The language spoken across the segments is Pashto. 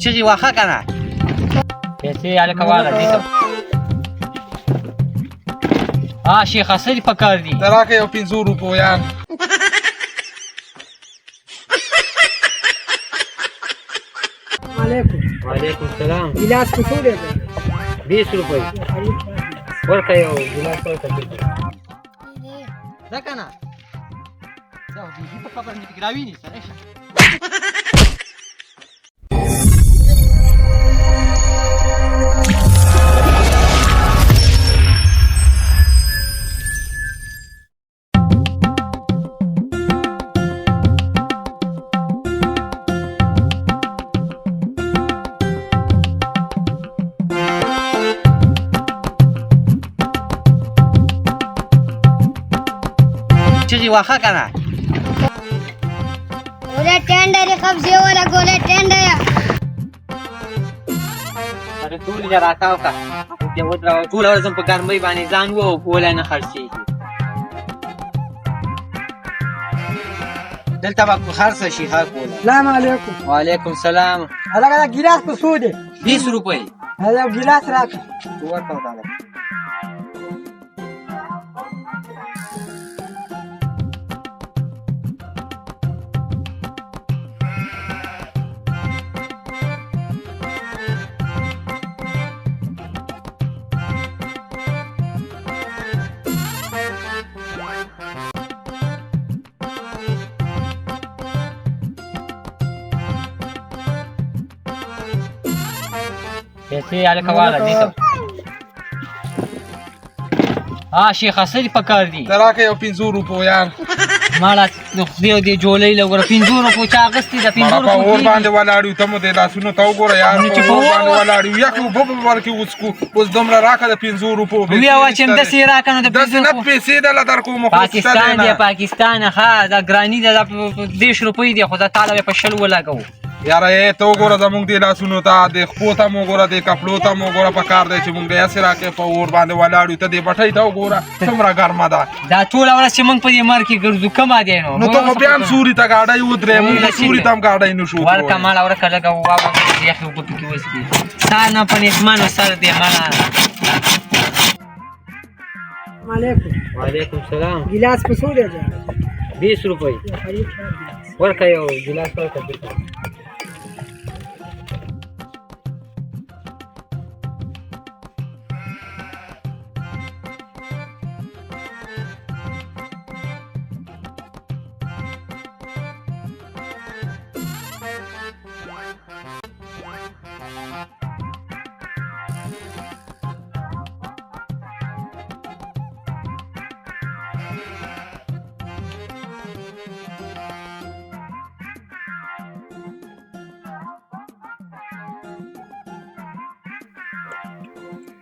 چغې واخه که نه پیسې هلکه واله دې ته شیخه څه دې په کار دي ته راکړه یو 500 روپیان وعلیکم السلام ګیلاس په څو دی 20 روپۍ ورکړه یو ګیلاس ورکړه ځه که نه بیخي په خبره مې ګراوي نیسه چغې واخه که نه गोले टेंडर कब्जे वाला गोले टेंडर अरे ټول یې راکاو که بیا ودروه ټوله ورځ په ګرمۍ باندې ځان و ګولی نه خرڅېږي دلته به خرڅه شي ښه کوله السلام علیکم وعلیکم السلام هلکه دا ګیلاس په څو دی 20 روپۍ یو ګیلاس راکړه ورکړه دا پیسې هلکه واله دې ته شیخه څه دې په کار دي ته راکړه یو 500 روپیان ماړه د خدای او دې جولۍ له وګوره 500 روپو چا اخیستې ده 500 په اور روپو باندې ولاړ یو ته مو دې لاسونو ته وګوره یار په اور باندې ولاړ یو یک اوبه به ورکړي اوس دومره راکړه د 500 روپو ویه وا چې همداسې یې راکړه نو د داسې نه پیسې دله درکوم پاکستان دی پاکستان ښه دا ګراني ده دا 10 روپۍ دی خو دا تاله به په 20 ولګوو یاره ته وګوره زمونږ دې لاسونو ته د خپو ته مو وګوره د کپړو ته مو وګوره په کار دی چې مونږ داسې راکړې په اور باندې ولاړ یو ته دې بټۍ ته وګوره څومره ګرمه ده دا ټوله ورځ چې مونږ په دې مر کې ګرځو کمه دی نو ته خو بیا هم سوري ته ګاډۍ ودرې مونږ سوري ته هم ګاډۍ نه شو ورکه ماړه ورکه لږه واوره یخې اوبه پکې وڅښي ستا نه په نیتمانو سر دی ماړه علیکم وعلیکم السلام ګیلاس په څو دی 20 روپۍ ورکه یو ګیلاس ورکړه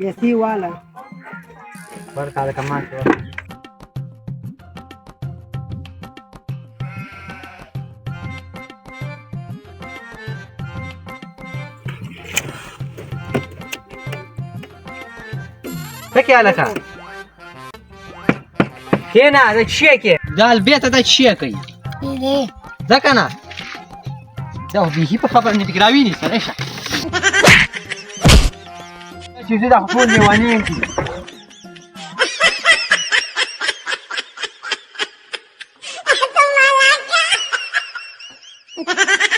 پیسې واله ورکه هلکه ماته څه کې هلکه کښېنه دا چیه کې دا البته دا چیه کوي ځه که نه دا خو بیخي په خبره مې ګراوي نیسه رشه چې زه دا خو ټول لیوني یم Ha ha ha!